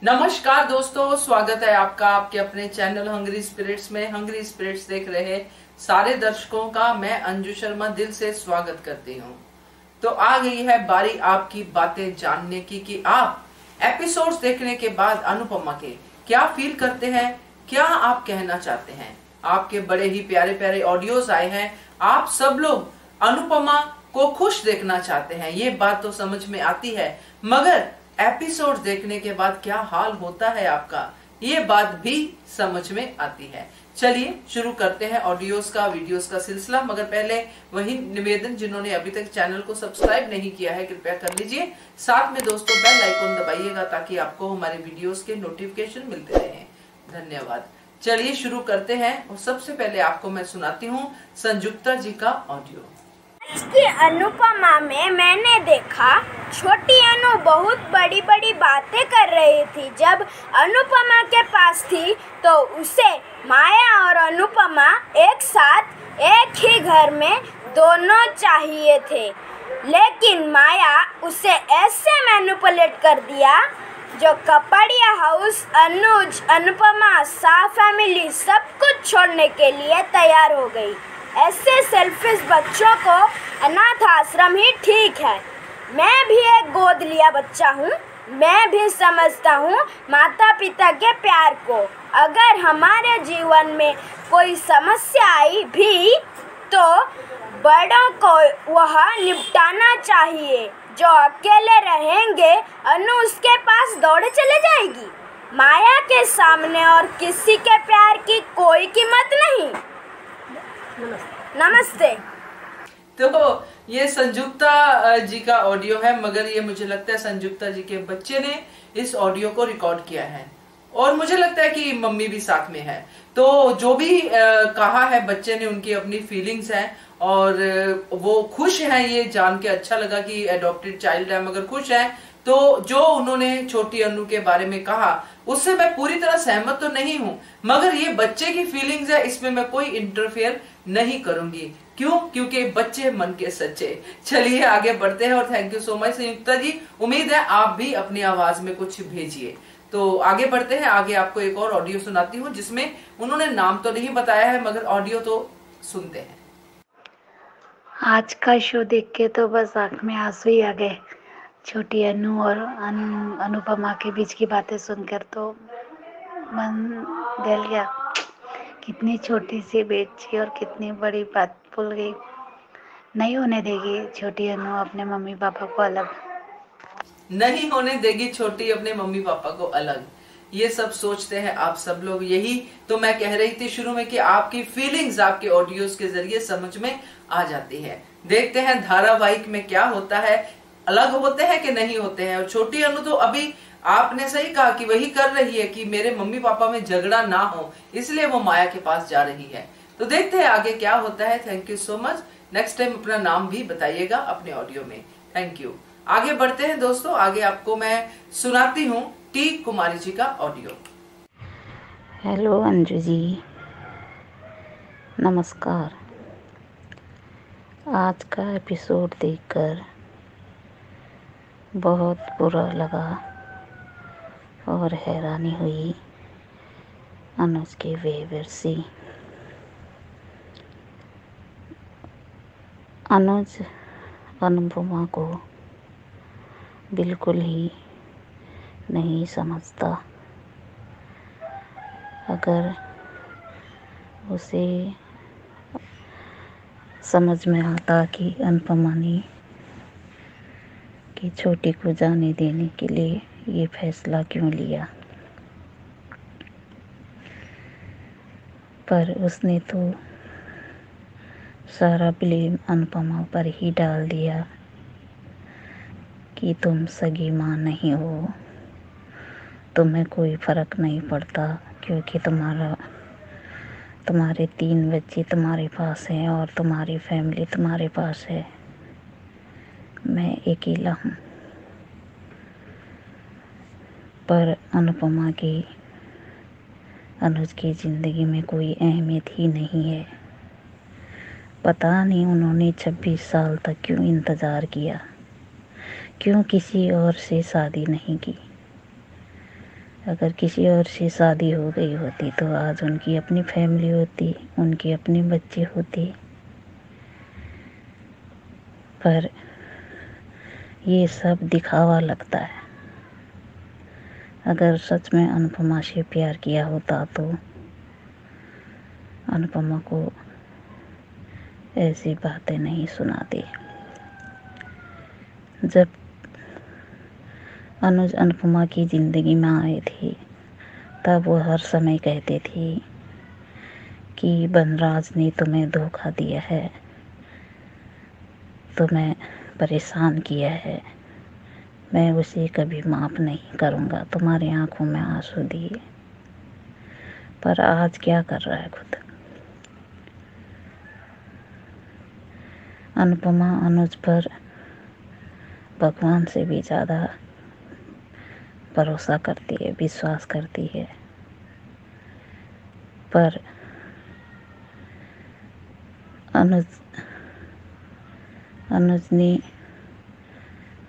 नमस्कार दोस्तों, स्वागत है आपका आपके अपने चैनल हंग्री स्पिरिट्स में। हंग्री स्पिरिट्स देख रहे सारे दर्शकों का मैं अंजू शर्मा दिल से स्वागत करती हूँ। तो आ गई है बारी आपकी बातें जानने की कि आप एपिसोड्स देखने के बाद अनुपमा के क्या फील करते हैं, क्या आप कहना चाहते हैं। आपके बड़े ही प्यारे प्यारे ऑडियोज आए हैं। आप सब लोग अनुपमा को खुश देखना चाहते हैं, ये बात तो समझ में आती है, मगर एपिसोड देखने के बाद क्या हाल होता है आपका, ये बात भी समझ में आती है। चलिए शुरू करते हैं ऑडियोज का, वीडियोस का सिलसिला। मगर पहले वही निवेदन, जिन्होंने अभी तक चैनल को सब्सक्राइब नहीं किया है कृपया कर लीजिए। साथ में दोस्तों बेल आइकन दबाइएगा ताकि आपको हमारे वीडियोस के नोटिफिकेशन मिलते रहें। धन्यवाद। चलिए शुरू करते हैं और सबसे पहले आपको मैं सुनाती हूँ संजुक्ता जी का ऑडियो। आज की अनुपमा में मैंने देखा छोटी अनु बहुत बड़ी बड़ी बातें कर रही थी। जब अनुपमा के पास थी तो उसे माया और अनुपमा एक साथ एक ही घर में दोनों चाहिए थे, लेकिन माया उसे ऐसे मैनिपुलेट कर दिया जो कपड़िया हाउस, अनुज, अनुपमा, सा फैमिली सब कुछ छोड़ने के लिए तैयार हो गई। ऐसे सेल्फिश बच्चों को अनाथ आश्रम ही ठीक है। मैं भी एक गोद लिया बच्चा हूँ, मैं भी समझता हूँ माता पिता के प्यार को। अगर हमारे जीवन में कोई समस्या आई भी तो बड़ों को वह निपटाना चाहिए। जो अकेले रहेंगे अनु उसके पास दौड़े चले जाएगी। माया के सामने और किसी के प्यार की कोई कीमत नहीं। नमस्ते। तो ये संजुक्ता जी का ऑडियो है, मगर ये मुझे लगता है संजुक्ता जी के बच्चे ने इस ऑडियो को रिकॉर्ड किया है और मुझे लगता है कि मम्मी भी साथ में है। तो जो भी कहा है बच्चे ने, उनकी अपनी फीलिंग्स हैं और वो खुश हैं। ये जान के अच्छा लगा कि एडॉप्टेड चाइल्ड है मगर खुश है। तो जो उन्होंने छोटी अनु के बारे में कहा उससे मैं पूरी तरह सहमत तो नहीं हूं, मगर ये बच्चे की फीलिंग्स है, इसमें मैं कोई इंटरफेयर नहीं करूंगी। क्यों? क्योंकि बच्चे मन के सच्चे। चलिए आगे बढ़ते हैं और थैंक यू सो मच संयुक्ता जी। उम्मीद है आप भी अपनी आवाज में कुछ भेजिए। तो आगे बढ़ते हैं, आगे आपको एक और ऑडियो सुनाती हूँ जिसमें उन्होंने नाम तो नहीं बताया है मगर ऑडियो तो सुनते हैं। आज का शो देख के तो बस आंख में आंसू ही आ गए। छोटी अनु और अनुपमा के बीच की बातें सुनकर तो मन दहल गया। कितनी छोटी सी बेटी और कितनी बड़ी बात भूल गई। नहीं होने देगी छोटी अनु अपने मम्मी पापा को अलग, नहीं होने देगी छोटी अपने मम्मी पापा को अलग। ये सब सोचते हैं आप सब लोग। यही तो मैं कह रही थी शुरू में कि आपकी फीलिंग्स आपके ऑडियोज के जरिए समझ में आ जाती है। देखते हैं धारावाहिक में क्या होता है, अलग होते हैं कि नहीं होते हैं। और छोटी अनु तो अभी आपने सही कहा कि वही कर रही है कि मेरे मम्मी पापा में झगड़ा ना हो, इसलिए वो माया के पास जा रही है। तो देखते हैं आगे क्या होता है। Thank you so much. Next time अपना नाम भी बताइएगा अपने ऑडियो में। Thank you. आगे बढ़ते हैं दोस्तों, आगे आपको मैं सुनाती हूँ टी कुमारी जी का ऑडियो। हेलो अंजू जी, नमस्कार। आज का एपिसोड देखकर बहुत बुरा लगा और हैरानी हुई अनुज के बिहेवियर से। अनुज अनुपमा को बिल्कुल ही नहीं समझता। अगर उसे समझ में आता कि अनुपमा ने कि छोटी को जाने देने के लिए ये फैसला क्यों लिया, पर उसने तो सारा ब्लेम अनुपमा पर ही डाल दिया कि तुम सगी माँ नहीं हो, तुम्हें कोई फ़र्क नहीं पड़ता क्योंकि तुम्हारे 3 बच्चे तुम्हारे पास हैं और तुम्हारी फैमिली तुम्हारे पास है, मैं अकेला हूँ। पर अनुपमा की अनुज की ज़िंदगी में कोई अहमियत ही नहीं है। पता नहीं उन्होंने 26 साल तक क्यों इंतज़ार किया, क्यों किसी और से शादी नहीं की। अगर किसी और से शादी हो गई होती तो आज उनकी अपनी फैमिली होती, उनके अपने बच्चे होते। पर ये सब दिखावा लगता है। अगर सच में अनुपमा से प्यार किया होता तो अनुपमा को ऐसी बातें नहीं सुनाती। जब अनुज अनुपमा की ज़िंदगी में आई थी तब वो हर समय कहते थे कि वनराज ने तुम्हें धोखा दिया है, तुम्हें परेशान किया है, मैं उसे कभी माफ़ नहीं करूँगा, तुम्हारी आंखों में आंसू दिए। पर आज क्या कर रहा है खुद? अनुपमा अनुज पर भगवान से भी ज़्यादा भरोसा करती है, विश्वास करती है। पर अनुज ने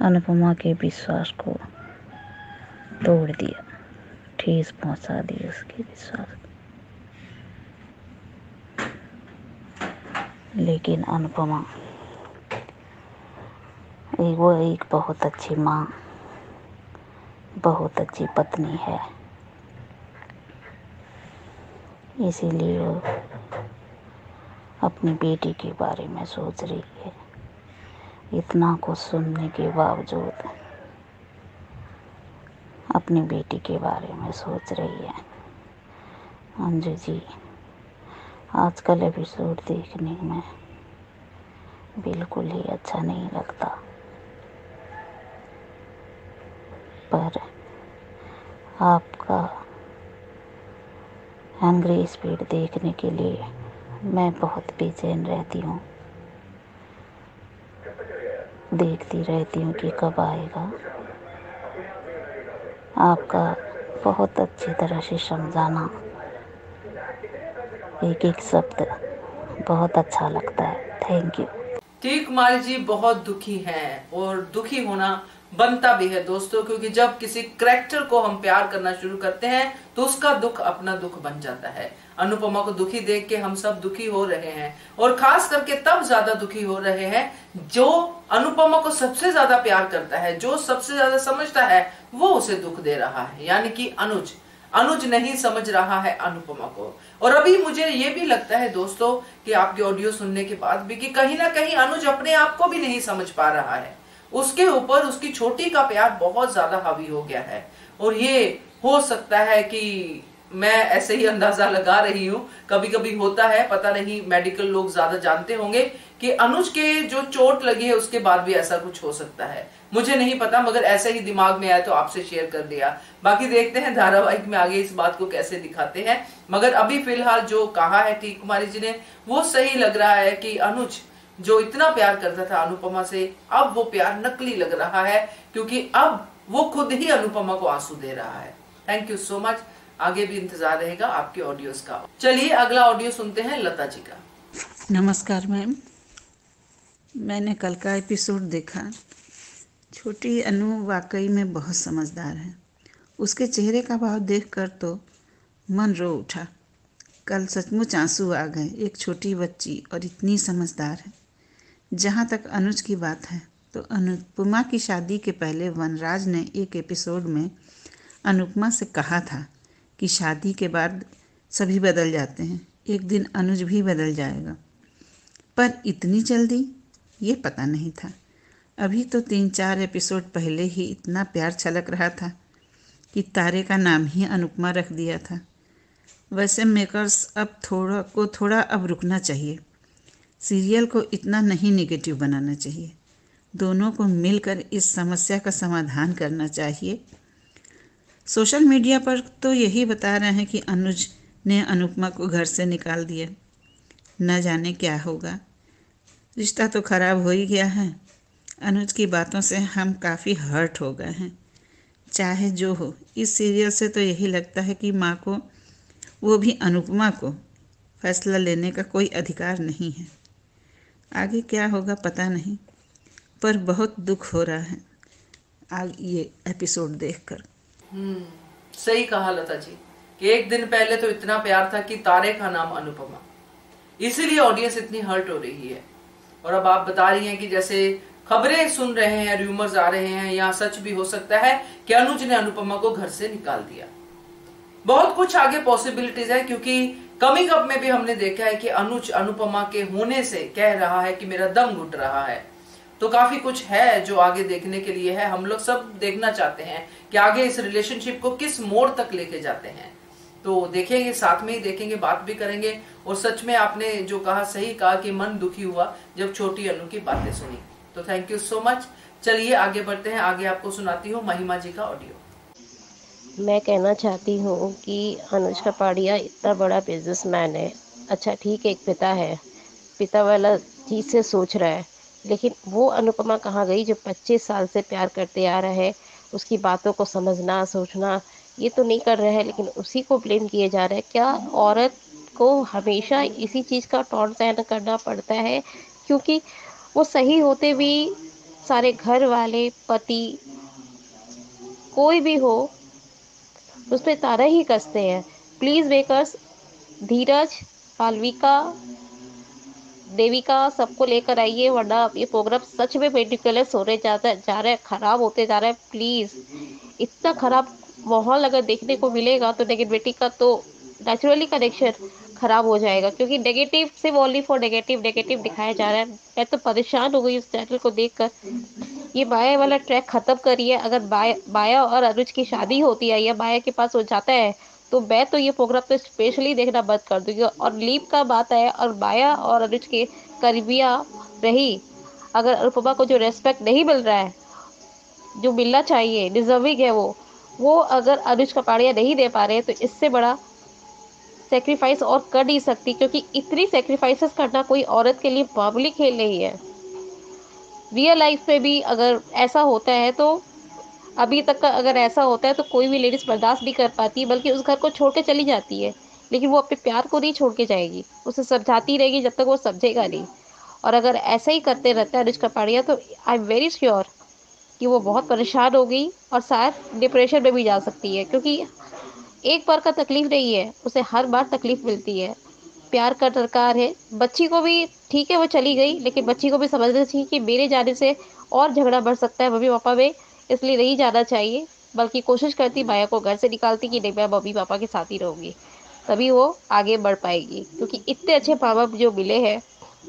अनुपमा के विश्वास को तोड़ दिया, ठेस पहुंचा दी उसके विश्वास। लेकिन अनुपमा वो एक बहुत अच्छी माँ, बहुत अच्छी पत्नी है, इसीलिए वो अपनी बेटी के बारे में सोच रही है। इतना कुछ सुनने के बावजूद अपनी बेटी के बारे में सोच रही है। अंजू जी, आजकल एपिसोड देखने में बिल्कुल ही अच्छा नहीं लगता, पर आपका हंग्री स्पीड देखने के लिए मैं बहुत बेचैन रहती हूँ। देखती रहती हूँ कि कब आएगा। आपका बहुत अच्छी तरह से समझाना, एक एक शब्द बहुत अच्छा लगता है। Thank you. T Kumari ji बहुत दुखी हैं और दुखी होना बनता भी है दोस्तों, क्योंकि जब किसी कैरेक्टर को हम प्यार करना शुरू करते हैं तो उसका दुख अपना दुख बन जाता है। अनुपमा को दुखी देख के हम सब दुखी हो रहे हैं, और खास करके तब ज्यादा दुखी हो रहे हैं जो अनुपमा को सबसे ज्यादा प्यार करता है, जो सबसे ज्यादा समझता है, वो उसे दुख दे रहा है, यानी कि अनुज नहीं समझ रहा है अनुपमा को। और अभी मुझे ये भी लगता है दोस्तों कि आपके ऑडियो सुनने के बाद भी कि कहीं ना कहीं अनुज अपने आप को भी नहीं समझ पा रहा है। उसके ऊपर उसकी छोटी का प्यार बहुत ज्यादा हावी हो गया है, और ये हो सकता है कि मैं ऐसे ही अंदाजा लगा रही हूँ, कभी कभी होता है, पता नहीं, मेडिकल लोग ज्यादा जानते होंगे कि अनुज के जो चोट लगी है उसके बाद भी ऐसा कुछ हो सकता है। मुझे नहीं पता, मगर ऐसे ही दिमाग में आया तो आपसे शेयर कर दिया। बाकी देखते हैं धारावाहिक में आगे इस बात को कैसे दिखाते हैं, मगर अभी फिलहाल जो कहा है टी कुमारी जी ने वो सही लग रहा है कि अनुज जो इतना प्यार करता था अनुपमा से, अब वो प्यार नकली लग रहा है, क्योंकि अब वो खुद ही अनुपमा को आंसू दे रहा है। Thank you so much. आगे भी इंतजार रहेगा आपके ऑडियोज का। चलिए अगला ऑडियो सुनते हैं लता जी का। नमस्कार मैम, मैंने कल का एपिसोड देखा। छोटी अनु वाकई में बहुत समझदार है। उसके चेहरे का भाव देखकर तो मन रो उठा। कल सचमुच आंसू आ गए। एक छोटी बच्ची और इतनी समझदार है। जहाँ तक अनुज की बात है तो अनुपमा की शादी के पहले वनराज ने एक एपिसोड में अनुपमा से कहा था कि शादी के बाद सभी बदल जाते हैं, एक दिन अनुज भी बदल जाएगा। पर इतनी जल्दी, ये पता नहीं था। अभी तो 3-4 एपिसोड पहले ही इतना प्यार छलक रहा था कि तारे का नाम ही अनुपमा रख दिया था। वैसे मेकर्स अब थोड़ा अब रुकना चाहिए। सीरियल को इतना नहीं नेगेटिव बनाना चाहिए। दोनों को मिलकर इस समस्या का समाधान करना चाहिए। सोशल मीडिया पर तो यही बता रहे हैं कि अनुज ने अनुपमा को घर से निकाल दिया। न जाने क्या होगा। रिश्ता तो खराब हो ही गया है। अनुज की बातों से हम काफ़ी हर्ट हो गए हैं। चाहे जो हो, इस सीरियल से तो यही लगता है कि माँ को, वो भी अनुपमा को, फैसला लेने का कोई अधिकार नहीं है। आगे क्या होगा पता नहीं, पर बहुत दुख हो रहा है आगे ये एपिसोड देखकर। सही कहा लता जी कि एक दिन पहले तो इतना प्यार था कि तारे का नाम अनुपमा, इसीलिए ऑडियंस इतनी हर्ट हो रही है। और अब आप बता रही हैं कि जैसे खबरें सुन रहे हैं, रूमर्स आ रहे हैं, या सच भी हो सकता है कि अनुज ने अनुपमा को घर से निकाल दिया। बहुत कुछ आगे पॉसिबिलिटीज है, क्योंकि कमिंग अप में भी हमने देखा है कि अनुज अनुपमा के होने से कह रहा है कि मेरा दम घुट रहा है। तो काफी कुछ है जो आगे देखने के लिए है। हम लोग सब देखना चाहते हैं कि आगे इस रिलेशनशिप को किस मोड़ तक लेके जाते हैं। तो देखेंगे, साथ में ही देखेंगे, बात भी करेंगे। और सच में आपने जो कहा सही कहा कि मन दुखी हुआ जब छोटी अनु की बातें सुनी। तो थैंक यू सो मच। चलिए आगे बढ़ते हैं। आगे आपको सुनाती हूँ महिमा जी का ऑडियो। मैं कहना चाहती हूँ कि अनुज कपाड़िया इतना बड़ा बिजनेसमैन है। अच्छा ठीक है, एक पिता है, पिता वाला चीज़ से सोच रहा है, लेकिन वो अनुपमा कहाँ गई जो 25 साल से प्यार करते आ रहा है। उसकी बातों को समझना सोचना ये तो नहीं कर रहा है, लेकिन उसी को ब्लेम किए जा रहा है। क्या औरत को हमेशा इसी चीज़ का टॉन्ट सहन करना पड़ता है? क्योंकि वो सही होते भी सारे घर वाले, पति, कोई भी हो, उस पर तारा ही कसते हैं। प्लीज़ मेकर्स, धीरज, मालविका, देविका सबको लेकर आइए, वरना ये प्रोग्राम सच में मेडिकुलस होने जा रहा है, ख़राब होते जा रहा है। प्लीज़, इतना ख़राब माहौल अगर देखने को मिलेगा तो नेगेटिविटी का तो नेचुरली कनेक्शन ख़राब हो जाएगा, क्योंकि नेगेटिव सिर्फ ओनली फॉर नेगेटिव दिखाया जा रहा है। मैं तो परेशान हो गई उस चैनल को देखकर। ये बाया वाला ट्रैक ख़त्म करिए। अगर बाया और अनुज की शादी होती है या बाया के पास हो जाता है तो मैं तो ये प्रोग्राम तो स्पेशली देखना बंद कर दूँगी। और लीप का बात है, और बाया और अनुज के करीबिया रही, अगर अनुपमा को जो रेस्पेक्ट नहीं मिल रहा है, जो मिलना चाहिए, डिजर्विंग है, वो अगर अनुज कपाड़िया नहीं दे पा रहे हैं, तो इससे बड़ा सेक्रीफाइस और कर नहीं सकती, क्योंकि इतनी सेक्रीफाइसेस करना कोई औरत के लिए मामूली खेल नहीं है। रियल लाइफ में भी अगर ऐसा होता है, तो अभी तक का अगर ऐसा होता है तो कोई भी लेडीज़ बर्दाश्त नहीं कर पाती, बल्कि उस घर को छोड़ के चली जाती है। लेकिन वो अपने प्यार को नहीं छोड़ के जाएगी, उसे समझाती रहेगी जब तक वो समझेगा नहीं। और अगर ऐसा ही करते रहता है अनुज कपाड़िया, तो आई एम वेरी श्योर कि वो बहुत परेशान होगी और शायद डिप्रेशन में भी जा सकती है, क्योंकि एक बार का तकलीफ़ नहीं है, उसे हर बार तकलीफ़ मिलती है। प्यार का दरकार है। बच्ची को भी ठीक है, वो चली गई, लेकिन बच्ची को भी समझना चाहिए कि मेरे जाने से और झगड़ा बढ़ सकता है मम्मी पापा में, इसलिए नहीं जाना चाहिए। बल्कि कोशिश करती माया को घर से निकालती कि नहीं, मैं मम्मी पापा के साथ ही रहूँगी, तभी वो आगे बढ़ पाएगी। क्योंकि इतने अच्छे माँ बाप जो मिले हैं,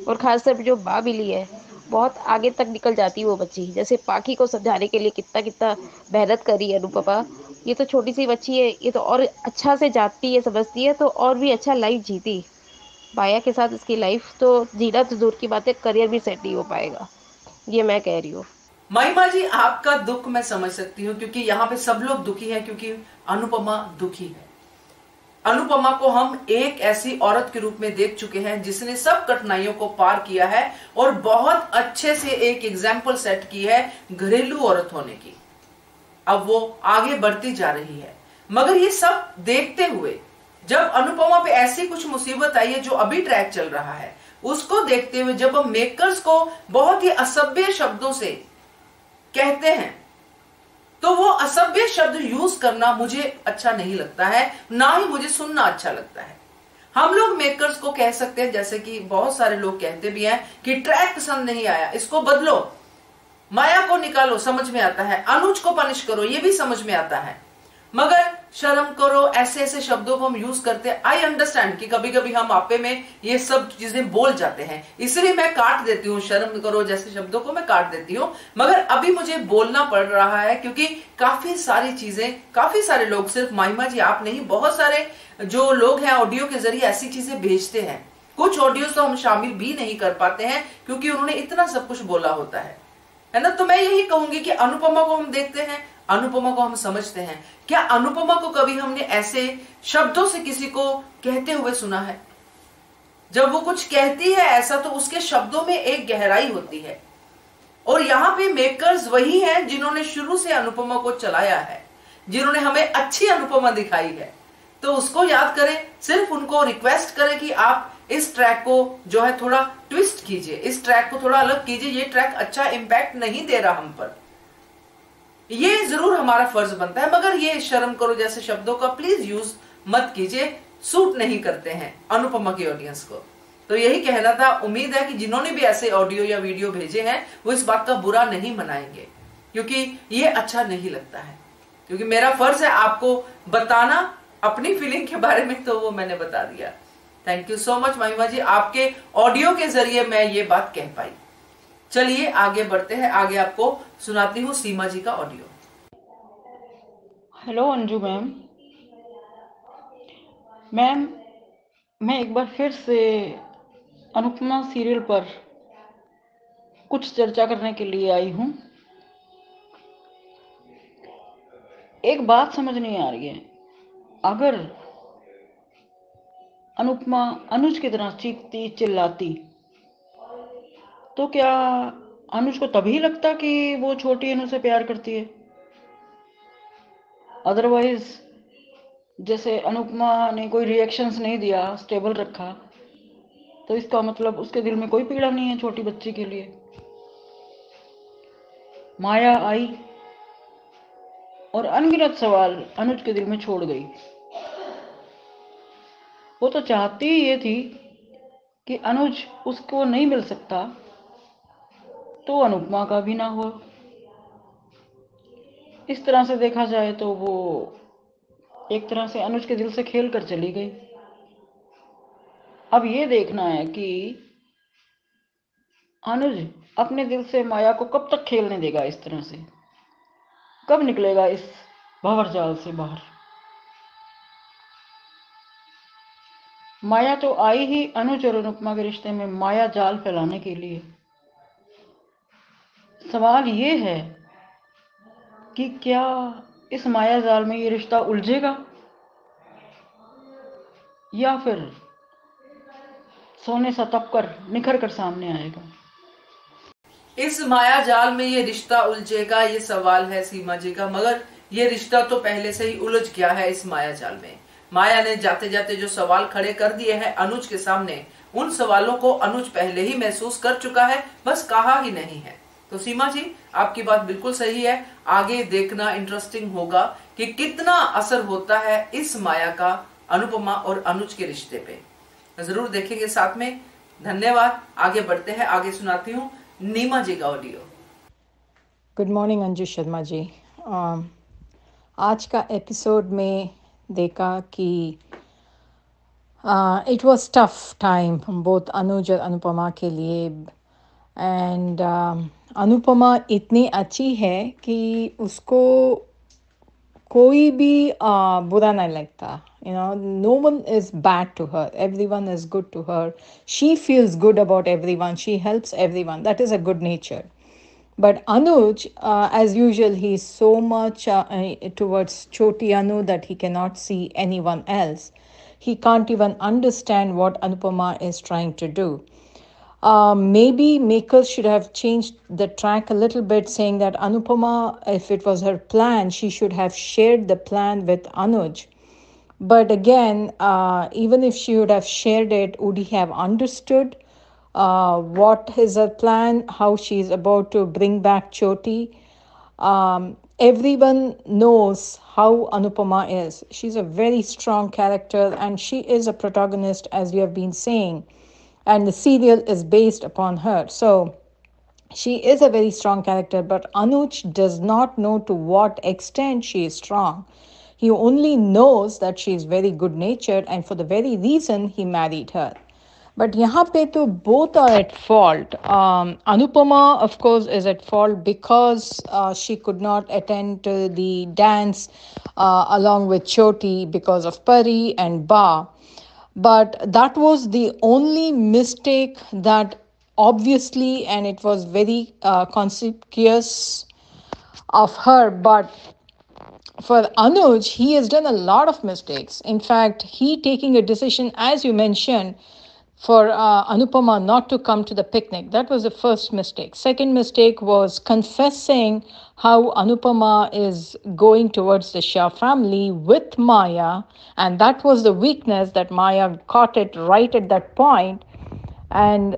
और ख़ासकर जो माँ मिली है, बहुत आगे तक निकल जाती वो बच्ची। जैसे पाखी को समझाने के लिए कितना मेहनत करी है अनुपमा। ये तो छोटी सी बच्ची है, ये तो और अच्छा से जानती है, समझती है, तो और भी अच्छा लाइफ जीती। बाया के साथ इसकी लाइफ तो जीना तो दूर की बात है, करियर भी सेट नहीं हो पाएगा, ये मैं कह रही हूँ। महिमा जी, आपका दुख मैं समझ सकती हूँ, क्योंकि यहाँ पे सब लोग दुखी हैं, क्योंकि अनुपमा दुखी है। अनुपमा को हम एक ऐसी औरत के रूप में देख चुके हैं जिसने सब कठिनाइयों को पार किया है और बहुत अच्छे से एक एग्जाम्पल सेट की है घरेलू औरत होने की। अब वो आगे बढ़ती जा रही है, मगर ये सब देखते हुए जब अनुपमा पे ऐसी कुछ मुसीबत आई है जो अभी ट्रैक चल रहा है, उसको देखते हुए जब हम मेकर्स को बहुत ही असभ्य शब्दों से कहते हैं, तो वो असभ्य शब्द यूज करना मुझे अच्छा नहीं लगता है, ना ही मुझे सुनना अच्छा लगता है। हम लोग मेकर्स को कह सकते हैं, जैसे कि बहुत सारे लोग कहते भी हैं कि ट्रैक पसंद नहीं आया, इसको बदलो, माया को निकालो, समझ में आता है, अनुज को पनिश करो, ये भी समझ में आता है, मगर शर्म करो, ऐसे ऐसे शब्दों को हम यूज करते हैं। आई अंडरस्टैंड कि कभी कभी हम आपे में ये सब चीजें बोल जाते हैं, इसलिए मैं काट देती हूँ, शर्म करो जैसे शब्दों को मैं काट देती हूँ, मगर अभी मुझे बोलना पड़ रहा है क्योंकि काफी सारी चीजें, काफी सारे लोग, सिर्फ महिमा जी आप नहीं, बहुत सारे जो लोग हैं ऑडियो के जरिए ऐसी चीजें भेजते हैं। कुछ ऑडियो तो हम शामिल भी नहीं कर पाते हैं क्योंकि उन्होंने इतना सब कुछ बोला होता है ना। तो मैं यही कहूंगी कि अनुपमा को हम देखते हैं, अनुपमा को हम समझते हैं। क्या अनुपमा को कभी हमने ऐसे शब्दों से किसी को कहते हुए सुना है? जब वो कुछ कहती है ऐसा, तो उसके शब्दों में एक गहराई होती है। और यहाँ पे मेकर्स वही हैं जिन्होंने शुरू से अनुपमा को चलाया है, जिन्होंने हमें अच्छी अनुपमा दिखाई है। तो उसको याद करें, सिर्फ उनको रिक्वेस्ट करें कि आप इस ट्रैक को जो है थोड़ा ट्विस्ट कीजिए, इस ट्रैक को थोड़ा अलग कीजिए, ये ट्रैक अच्छा इंपैक्ट नहीं दे रहा हम पर। ये जरूर हमारा फर्ज बनता है, मगर ये शर्म करो जैसे शब्दों का प्लीज यूज मत कीजिए, सूट नहीं करते हैं अनुपमा की ऑडियंस को। तो यही कहना था। उम्मीद है कि जिन्होंने भी ऐसे ऑडियो या वीडियो भेजे हैं वो इस बात का बुरा नहीं मनाएंगे, क्योंकि ये अच्छा नहीं लगता है। क्योंकि मेरा फर्ज है आपको बताना अपनी फीलिंग के बारे में, तो वो मैंने बता दिया। थैंक यू सो मच महिमा जी, आपके ऑडियो के जरिए मैं ये बात कह पाई। चलिए आगे बढ़ते हैं, आगे आपको सुनाती हूँ सीमा जी का audio. Hello Anju ma'am. Ma'am, मैं एक बार फिर से अनुपमा सीरियल पर कुछ चर्चा करने के लिए आई हूँ। एक बात समझ नहीं आ रही है, अगर अनुपमा अनुज की तरह चीखती चिल्लाती तो क्या अनुज को तभी लगता कि वो छोटी अनु से प्यार करती है? अदरवाइज जैसे अनुपमा ने कोई रिएक्शंस नहीं दिया, स्टेबल रखा, तो इसका मतलब उसके दिल में कोई पीड़ा नहीं है छोटी बच्ची के लिए। माया आई और अनगिनत सवाल अनुज के दिल में छोड़ गई। वो तो चाहती ही ये थी कि अनुज उसको नहीं मिल सकता तो अनुपमा का भी ना हो। इस तरह से देखा जाए तो वो एक तरह से अनुज के दिल से खेल कर चली गई। अब ये देखना है कि अनुज अपने दिल से माया को कब तक खेलने देगा, इस तरह से कब निकलेगा इस भंवरजाल से बाहर। माया तो आई ही अनुज और अनुपमा के रिश्ते में माया जाल फैलाने के लिए। सवाल ये है कि क्या इस माया जाल में ये रिश्ता उलझेगा या फिर सोने सा तप कर निखर कर सामने आएगा। इस माया जाल में ये रिश्ता उलझेगा, ये सवाल है सीमा जी का, मगर ये रिश्ता तो पहले से ही उलझ गया है इस माया जाल में। माया ने जाते जाते जो सवाल खड़े कर दिए हैं अनुज के सामने, उन सवालों को अनुज पहले ही महसूस कर चुका है, बस कहा ही नहीं है। तो सीमा जी आपकी बात बिल्कुल सही है, आगे देखना इंटरेस्टिंग होगा कि कितना असर होता है इस माया का अनुपमा और अनुज के रिश्ते पे। जरूर देखेंगे साथ में। धन्यवाद। आगे बढ़ते हैं, आगे सुनाती हूँ नीमा जी का audio. Good morning Anju Sharma ji. आज का एपिसोड में देखा कि it was tough time both Anuj और अनुपमा के लिए। एंड अनुपमा इतनी अच्छी है कि उसको कोई भी बुरा नहीं लगता। You know, no one is bad to her. Everyone is good to her. She feels good about everyone. She helps everyone. That is a good nature. But Anuj, as usual, he's so much towards Choti Anu that he cannot see anyone else. He can't even understand what Anupama is trying to do. Maybe makers should have changed the track a little bit, saying that Anupama, if it was her plan, she should have shared the plan with Anuj. But again, even if she would have shared it, would he have understood what is her plan, how she is about to bring back Choti? Everyone knows how Anupama is. She's a very strong character and she is a protagonist, as you have been saying. And the serial is based upon her. So she is a very strong character, but Anuj does not know to what extent she is strong. He only knows that she is very good natured, and for the very reason he married her. But यहाँ पे तो both are at fault. Anupama, of course, is at fault because she could not attend to the dance along with Choti because of Pari and Ba. But that was the only mistake that obviously, and it was very conspicuous of her. But for Anuj, he has done a lot of mistakes. In fact, he taking a decision, as you mentioned, for Anupama not to come to the picnic. That was the first mistake. Second mistake was confessing how Anupama is going towards the Shah family with Maya. And that was the weakness that Maya caught it right at that point. And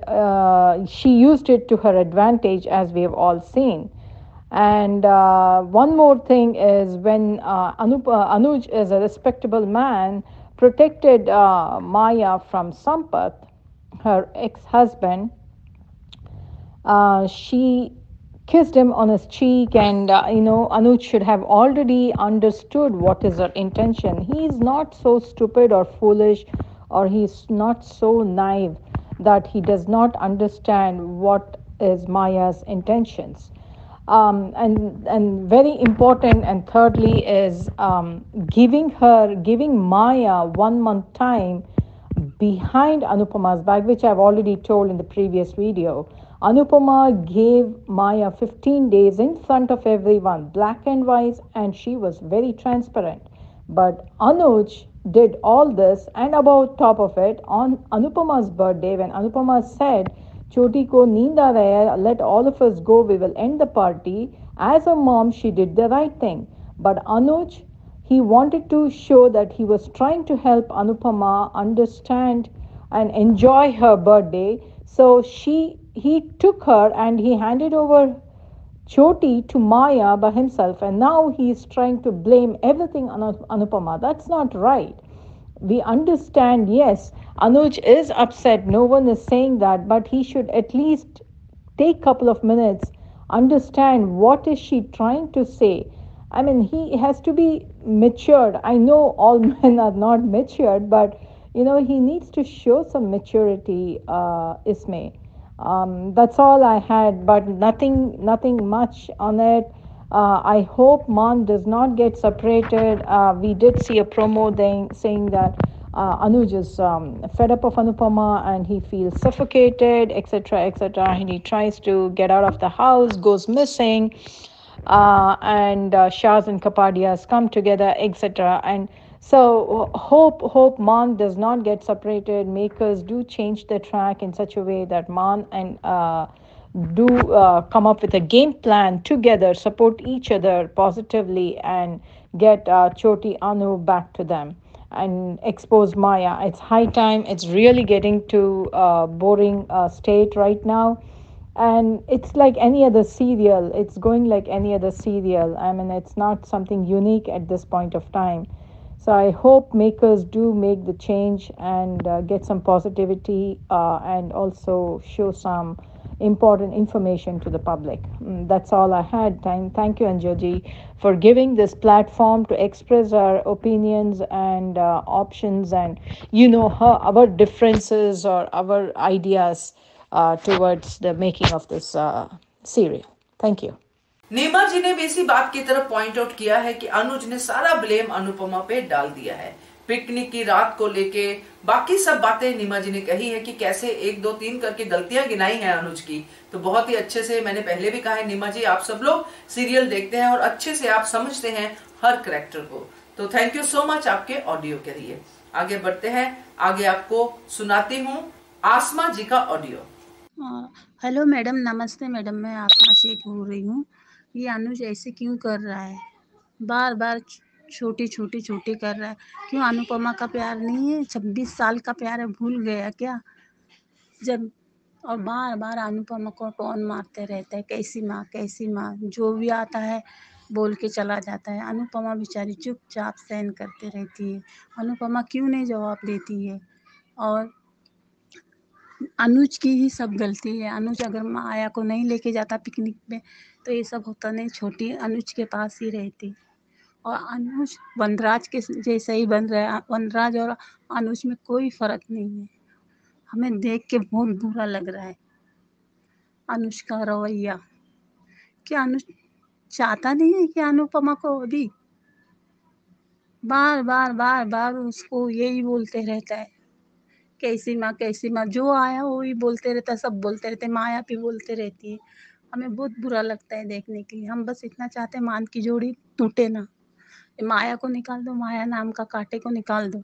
she used it to her advantage, as we have all seen. And one more thing is when Anuj is a respectable man, protected Maya from Sampath, her ex-husband. She kissed him on his cheek, and Anuj should have already understood what is her intention. He is not so stupid or foolish, or he's not so naive that he does not understand what is Maya's intentions. And very important, and thirdly is giving Maya 1 month time behind Anupama's back, which I've already told in the previous video. Anupama gave Maya 15 days in front of everyone, black and white, and she was very transparent. But Anuj did all this, and about top of it, on Anupama's birthday, when Anupama said, Choti ko neend aa raha hai, let all of us go, we will end the party. As a mom, she did the right thing. But Anuj, he wanted to show that he was trying to help Anupama understand and enjoy her birthday. So he took her and he handed over Choti to Maya by himself, and now he is trying to blame everything on Anupama. That's not right. We understand, yes, Anuj is upset, no one is saying that, but he should at least take a couple of minutes, understand what is she trying to say. I mean, he has to be matured. I know all men are not matured, but he needs to show some maturity, Ismay. That's all I had, but nothing much on it. I hope Maan does not get separated. We did see a promo saying that Anuj is fed up of Anupama and he feels suffocated, etc., etc. And he tries to get out of the house, goes missing, and Shaz and Kapadias come together, etc. And so hope Maan does not get separated. Makers do change the track in such a way that Maan and do come up with a game plan together, support each other positively, and get Choti Anu back to them and expose Maya. It's high time. It's really getting to boring state right now. And it's like any other serial. It's going like any other serial. I mean, it's not something unique at this point of time. So I hope makers do make the change and get some positivity and also show some important information to the public. That's all I had. Thank you, Anjoji, for giving this platform to express our opinions and options and our differences or our ideas towards the making of this serial. Thank you. नीमा जी ने भी इसी बात की तरफ point out किया है कि अनुज ने सारा ब्लेम अनुपमा पे डाल दिया है। पिकनिक की रात को लेके बाकी सब बातें नीमा जी ने कही है कि कैसे 1 2 3 करके गलतियां गिनाई हैं अनुज की। तो बहुत ही अच्छे से, मैंने पहले भी कहा है नीमा जी, आप सब लोग सीरियल देखते हैं और अच्छे से आप समझते हैं हर कैरेक्टर को। तो थैंक यू सो मच आपके ऑडियो के लिए। आगे बढ़ते हैं, आगे आपको सुनाती हूँ आसमा जी का ऑडियो। हेलो मैडम, नमस्ते मैडम, मैं आसमा शेख बोल रही हूँ। ये अनुज ऐसे क्यों कर रहा है? बार बार छोटी कर रहा है। क्यों अनुपमा का प्यार नहीं है? 26 साल का प्यार है, भूल गया क्या? जब और बार बार अनुपमा को टोन मारते रहता है, कैसी माँ, जो भी आता है बोल के चला जाता है। अनुपमा बेचारी चुपचाप सहन करते रहती है। अनुपमा क्यों नहीं जवाब देती है? और अनुज की ही सब गलती है। अनुज अगर माया को नहीं लेके जाता पिकनिक पे तो ये सब होता नहीं, छोटी अनुज के पास ही रहती। और अनुज वनराज के जैसा ही बन रहा है। वनराज और अनुज में कोई फर्क नहीं है। हमें देख के बहुत बुरा लग रहा है अनुज का रवैया। क्या अनुज चाहता नहीं है कि अनुपमा को अभी बार उसको यही बोलते रहता है, कैसी माँ, जो आया वो ही बोलते रहता है, सब बोलते रहते हैं, माया भी बोलते रहती है। हमें बहुत बुरा लगता है देखने के लिए। हम बस इतना चाहते हैं मान की जोड़ी टूटे ना। माया को निकाल दो, माया नाम का कांटे को निकाल दो।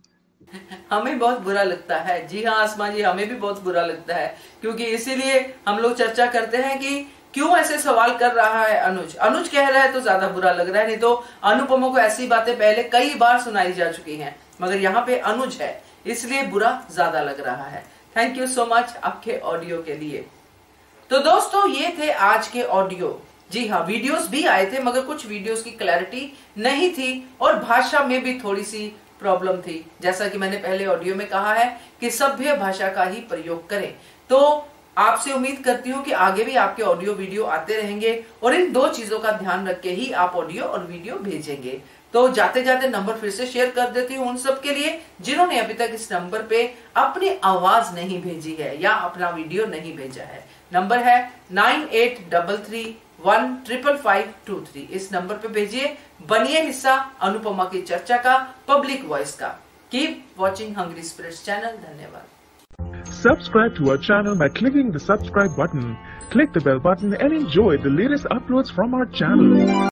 हमें बहुत बुरा लगता है। जी हाँ आसमा जी, हमें भी बहुत बुरा लगता है, क्योंकि इसीलिए हम लोग चर्चा करते हैं कि क्यों ऐसे सवाल कर रहा है अनुज कह रहा है तो ज्यादा बुरा लग रहा है। नहीं तो अनुपमा को ऐसी बातें पहले कई बार सुनाई जा चुकी हैं, मगर यहाँ पे अनुज है इसलिए बुरा ज्यादा लग रहा है। थैंक यू सो मच आपके ऑडियो के लिए। तो दोस्तों ये थे आज के ऑडियो। जी हाँ, वीडियोस भी आए थे मगर कुछ वीडियोस की क्लैरिटी नहीं थी और भाषा में भी थोड़ी सी प्रॉब्लम थी। जैसा कि मैंने पहले ऑडियो में कहा है कि सभ्य भाषा का ही प्रयोग करें। तो आपसे उम्मीद करती हूँ कि आगे भी आपके ऑडियो वीडियो आते रहेंगे और इन दो चीजों का ध्यान रख के ही आप ऑडियो और वीडियो भेजेंगे। तो जाते जाते नंबर फिर से शेयर कर देती हूँ उन सब के लिए जिन्होंने अभी तक इस नंबर पे अपनी आवाज नहीं भेजी है या अपना वीडियो नहीं भेजा है। नंबर है 9833155523। इस नंबर पे भेजिए, बनिए हिस्सा अनुपमा की चर्चा का, पब्लिक वॉइस का। Keep watching hungry spirits channel. धन्यवाद। Subscribe to our channel by clicking the subscribe button. Click the bell button and enjoy the latest uploads from our channel.